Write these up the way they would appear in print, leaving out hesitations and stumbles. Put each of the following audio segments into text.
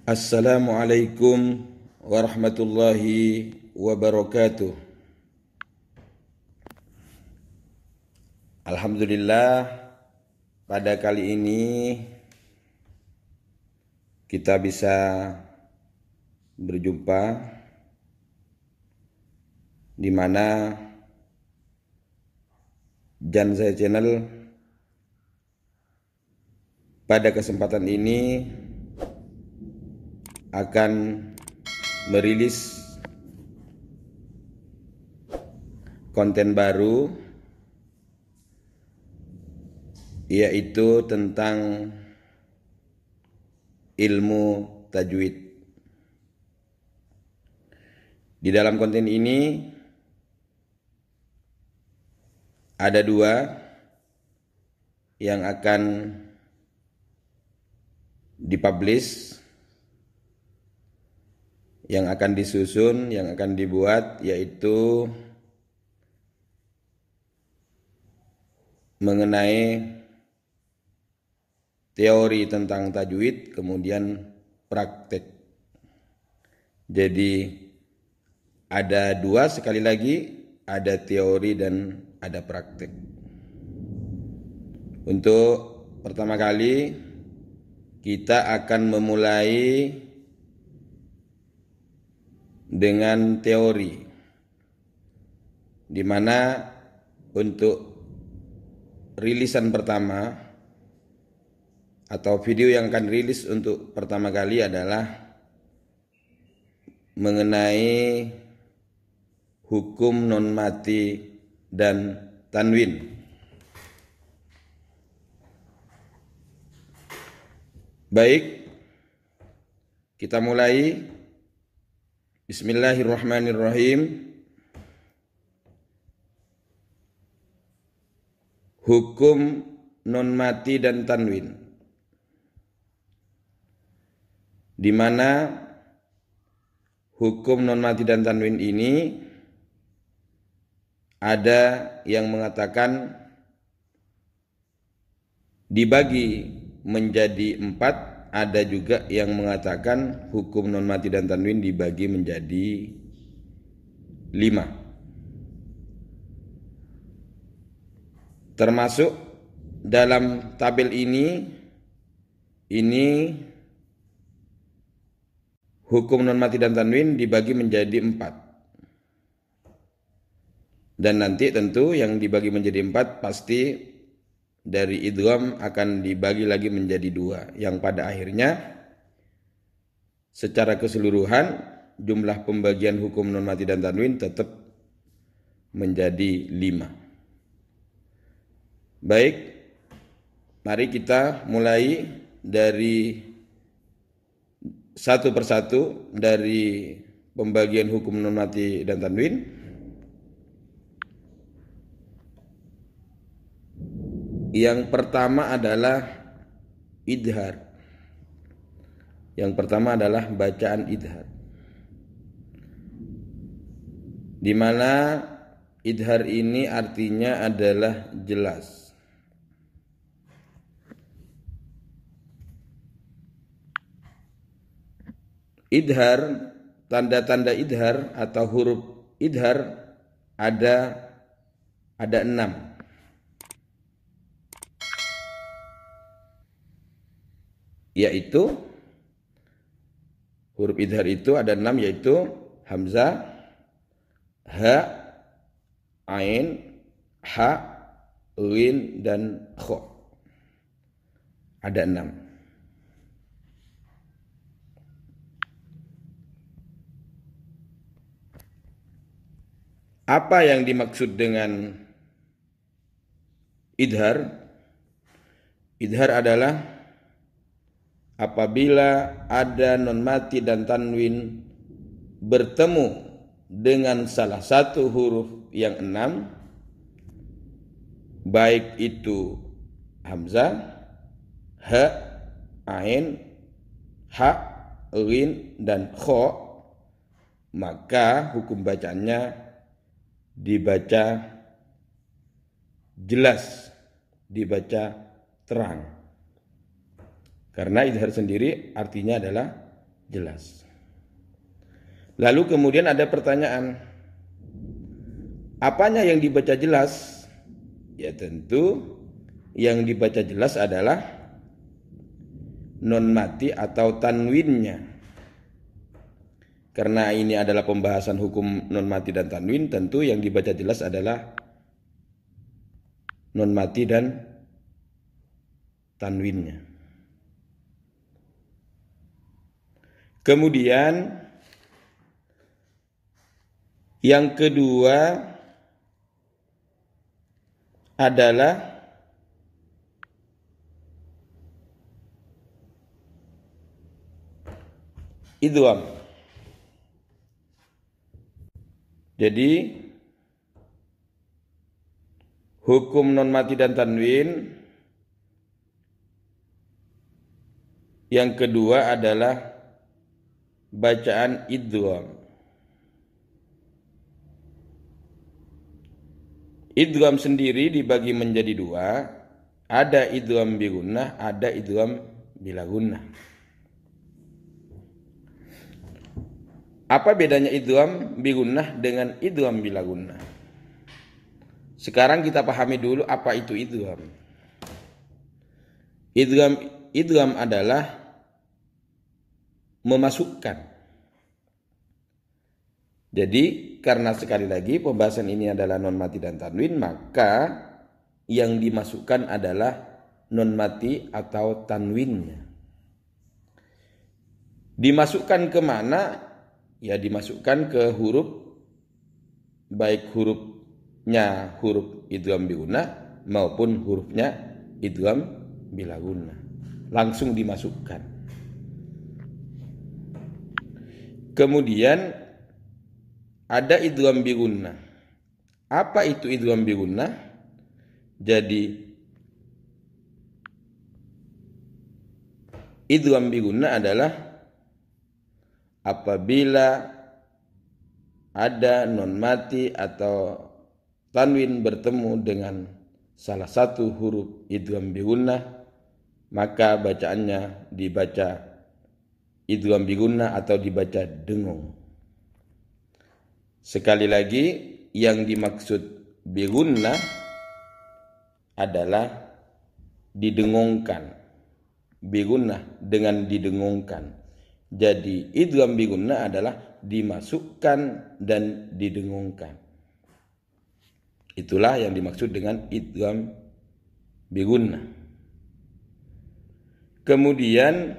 Assalamualaikum warahmatullahi wabarakatuh. Alhamdulillah, pada kali ini kita bisa berjumpa di mana Janzai Channel pada kesempatan ini akan merilis konten baru, yaitu tentang ilmu tajwid. Di dalam konten ini ada dua yang akan dipublish, yang akan disusun, yang akan dibuat, yaitu mengenai teori tentang tajwid, kemudian praktek. Jadi ada dua, sekali lagi, ada teori dan ada praktek. Untuk pertama kali kita akan memulai dengan teori, di mana untuk rilisan pertama atau video yang akan rilis untuk pertama kali adalah mengenai hukum non mati dan tanwin. Baik, kita mulai. Bismillahirrahmanirrahim. Hukum non mati dan tanwin, di mana hukum non mati dan tanwin ini ada yang mengatakan dibagi menjadi 4, ada juga yang mengatakan hukum non mati dan tanwin dibagi menjadi 5. Termasuk dalam tabel ini hukum non mati dan tanwin dibagi menjadi 4. Dan nanti tentu yang dibagi menjadi 4 pasti dari idgham akan dibagi lagi menjadi 2, yang pada akhirnya secara keseluruhan jumlah pembagian hukum non mati dan tanwin tetap menjadi 5. Baik, mari kita mulai dari satu persatu dari pembagian hukum non mati dan tanwin. Yang pertama adalah idhar. Yang pertama adalah bacaan idhar, di mana idhar ini artinya adalah jelas. Idhar, tanda-tanda idhar atau huruf idhar ada 6. Yaitu huruf idhar itu ada 6, yaitu hamzah, ha, ain, ha, lin, dan kho. Ada 6. Apa yang dimaksud dengan idhar? Idhar adalah apabila ada non mati dan tanwin bertemu dengan salah satu huruf yang 6, baik itu hamzah, ha, ain, ha, lin, dan kho, maka hukum bacanya dibaca jelas, dibaca terang. Karena idhar sendiri artinya adalah jelas. Lalu kemudian ada pertanyaan, apanya yang dibaca jelas? Ya tentu yang dibaca jelas adalah non mati atau tanwinnya. Karena ini adalah pembahasan hukum non mati dan tanwin, tentu yang dibaca jelas adalah non mati dan tanwinnya. Kemudian yang kedua adalah idgham. Jadi hukum non mati dan tanwin yang kedua adalah bacaan idgham. Idgham sendiri dibagi menjadi dua, ada idgham bi gunnah, ada idgham bila gunnah. Apa bedanya idgham bi gunnah dengan idgham bila gunnah? Sekarang kita pahami dulu apa itu idgham. Idgham adalah memasukkan. Jadi karena sekali lagi pembahasan ini adalah non mati dan tanwin, maka yang dimasukkan adalah non mati atau tanwinnya. Dimasukkan kemana? Ya dimasukkan ke huruf, baik hurufnya huruf idgham bi gunnah maupun hurufnya idgham bila gunnah. Langsung dimasukkan. Kemudian ada idgham bi gunnah. Apa itu idgham bi gunnah? Jadi idgham bi gunnah adalah apabila ada non mati atau tanwin bertemu dengan salah satu huruf idgham bi gunnah, maka bacaannya dibaca idgham bi gunnah atau dibaca dengung. Sekali lagi, yang dimaksud bi gunnah adalah didengungkan. Bi gunnah dengan didengungkan. Jadi idgham bi gunnah adalah dimasukkan dan didengungkan. Itulah yang dimaksud dengan idgham bi gunnah. Kemudian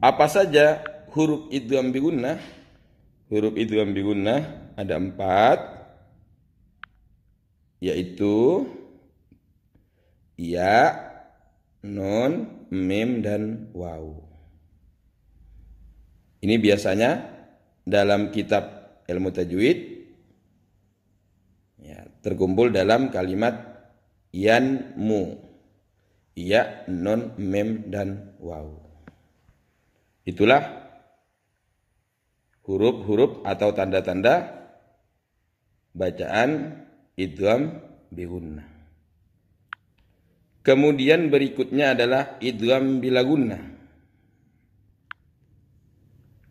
apa saja huruf idgham bi gunnah? Huruf idgham bi gunnah ada 4, yaitu ya, nun, mim, dan waw. Ini biasanya dalam kitab ilmu tajwid ya, terkumpul dalam kalimat yanmu. Ya, nun, mim, dan waw. Itulah huruf-huruf atau tanda-tanda bacaan idgham bi gunnah. Kemudian berikutnya adalah idgham bila gunnah.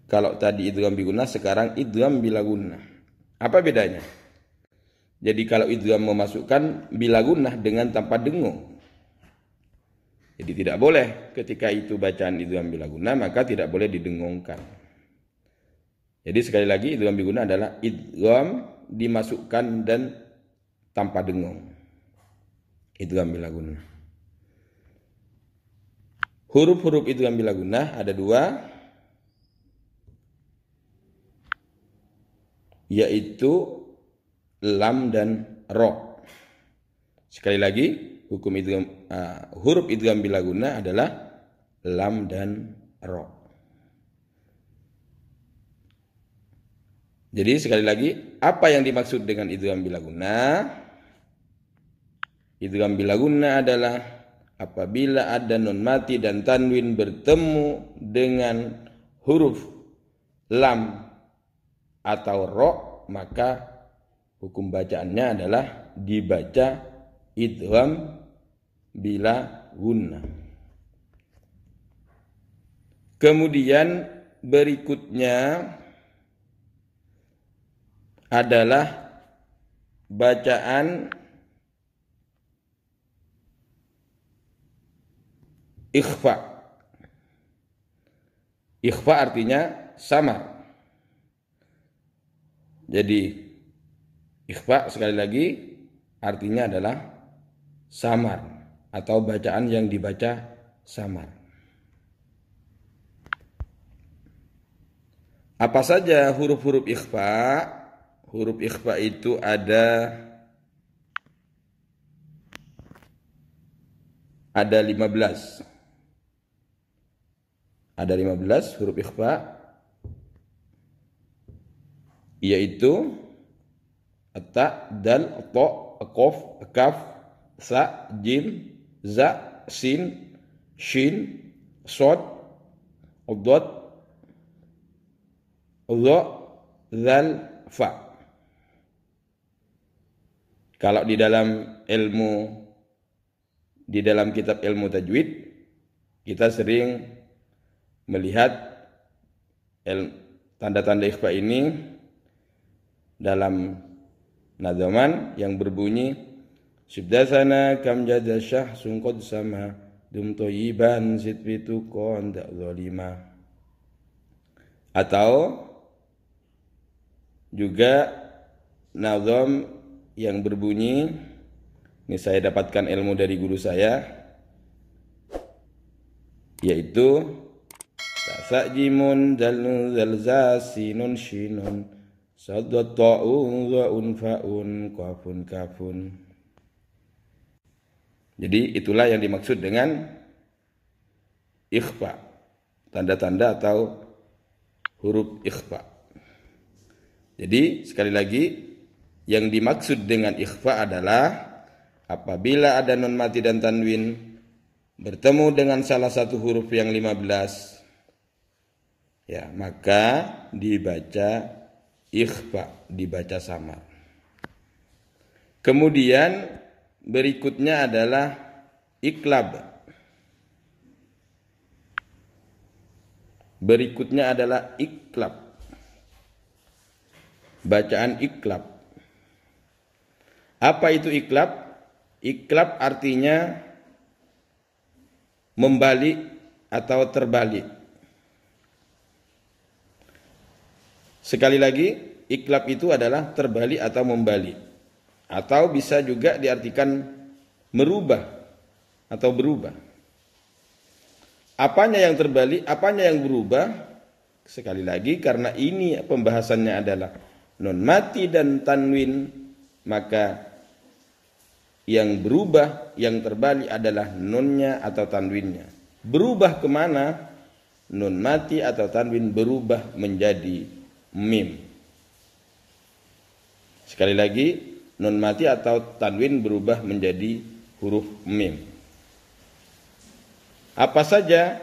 Kalau tadi idgham bi gunnah, sekarang idgham bila gunnah. Apa bedanya? Jadi kalau idgham memasukkan bila gunnah dengan tanpa dengung. Jadi tidak boleh ketika itu bacaan idgham bila gunnah, maka tidak boleh didengungkan. Jadi sekali lagi idgham bi gunnah adalah idgham dimasukkan dan tanpa dengung. Idgham bila gunnah. Huruf-huruf idgham bila gunnah ada 2, yaitu lam dan ro. Sekali lagi, hukum idgham, huruf idgham bila gunnah adalah lam dan ro. Jadi sekali lagi, apa yang dimaksud dengan idgham bila gunnah? Idgham bila gunnah adalah apabila ada nun mati dan tanwin bertemu dengan huruf lam atau ro, maka hukum bacaannya adalah dibaca idgham bila gunnah. Kemudian berikutnya adalah bacaan ikhfa. Ikhfa artinya samar. Jadi ikhfa sekali lagi artinya adalah samar atau bacaan yang dibaca samar. Apa saja huruf-huruf ikhfa? Huruf ikhfa itu ada 15. Ada 15 huruf ikhfa, yaitu ta, dal, ta, qaf, kaf, sa, jim, za, sin, shin, shad, dad, dha, zal, fa. Kalau di dalam kitab ilmu tajwid, kita sering melihat tanda-tanda ikhfa ini dalam nadhaman yang berbunyi subdasana kam jada syahsun qad sama dum thayyiban sitbitu qanda zalima, atau juga nadham yang berbunyi, ini saya dapatkan ilmu dari guru saya, yaitu tasajimun dalnu zalzasinun shinun sadata'un za'un fa'un qafun kafun. Jadi itulah yang dimaksud dengan ikhfa, tanda-tanda atau huruf ikhfa. Jadi sekali lagi, yang dimaksud dengan ikhfa adalah apabila ada nun mati dan tanwin bertemu dengan salah satu huruf yang 15, ya, maka dibaca ikhfa, dibaca samar. Kemudian berikutnya adalah iklab. Berikutnya adalah iklab. Bacaan iklab. Apa itu iklab? Iklab artinya membalik atau terbalik. Sekali lagi, iklab itu adalah terbalik atau membalik. Atau bisa juga diartikan merubah atau berubah. Apanya yang terbalik, apanya yang berubah? Sekali lagi, karena ini pembahasannya adalah nun mati dan tanwin, maka yang berubah, yang terbalik adalah nunnya atau tanwinnya. Berubah kemana? Nun mati atau tanwin berubah menjadi mim. Sekali lagi, nun mati atau tanwin berubah menjadi huruf mim. Apa saja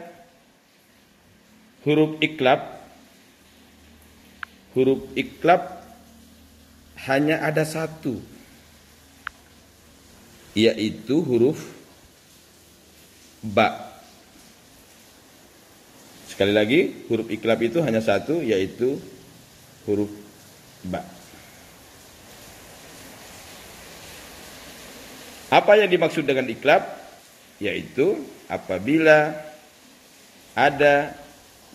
huruf iklab? Huruf iklab hanya ada satu, yaitu huruf ba. Sekali lagi, huruf iklab itu hanya satu, yaitu huruf ba. Apa yang dimaksud dengan iklab? Yaitu apabila ada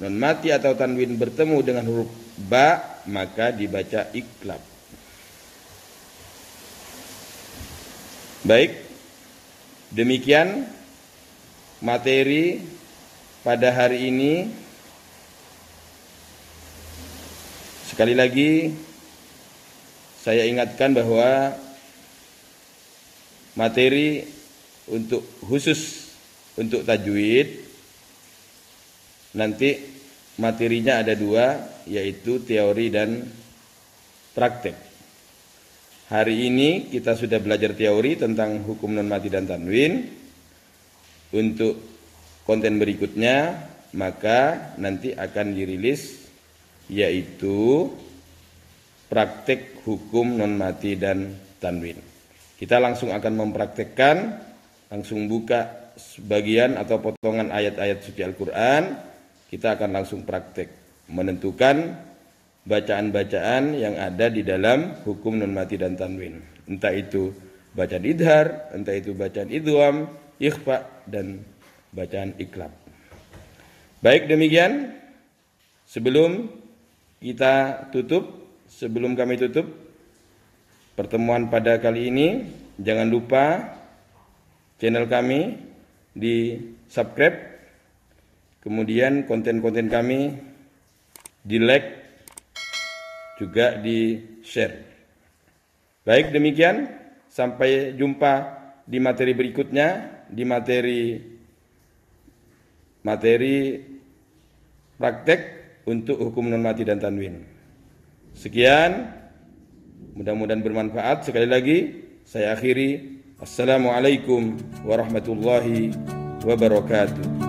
nun mati atau tanwin bertemu dengan huruf ba, maka dibaca iklab. Baik, demikian materi pada hari ini. Sekali lagi saya ingatkan bahwa materi khusus untuk tajwid nanti materinya ada 2, yaitu teori dan praktek. Hari ini kita sudah belajar teori tentang hukum nun mati dan tanwin. Untuk konten berikutnya maka nanti akan dirilis, yaitu praktek hukum nun mati dan tanwin. Kita langsung akan mempraktekkan, langsung buka sebagian atau potongan ayat-ayat suci Al-Quran kita akan langsung praktek menentukan bacaan-bacaan yang ada di dalam hukum nun mati dan tanwin. Entah itu bacaan idhar, entah itu bacaan idgham, ikhfa, dan bacaan iklab. Baik, demikian. Sebelum kami tutup pertemuan pada kali ini, jangan lupa channel kami di subscribe, kemudian konten-konten kami di like, juga di share. Baik, demikian. Sampai jumpa di materi berikutnya, di materi praktek untuk hukum nun mati dan tanwin. Sekian, mudah-mudahan bermanfaat. Sekali lagi saya akhiri. Assalamualaikum warahmatullahi wabarakatuh.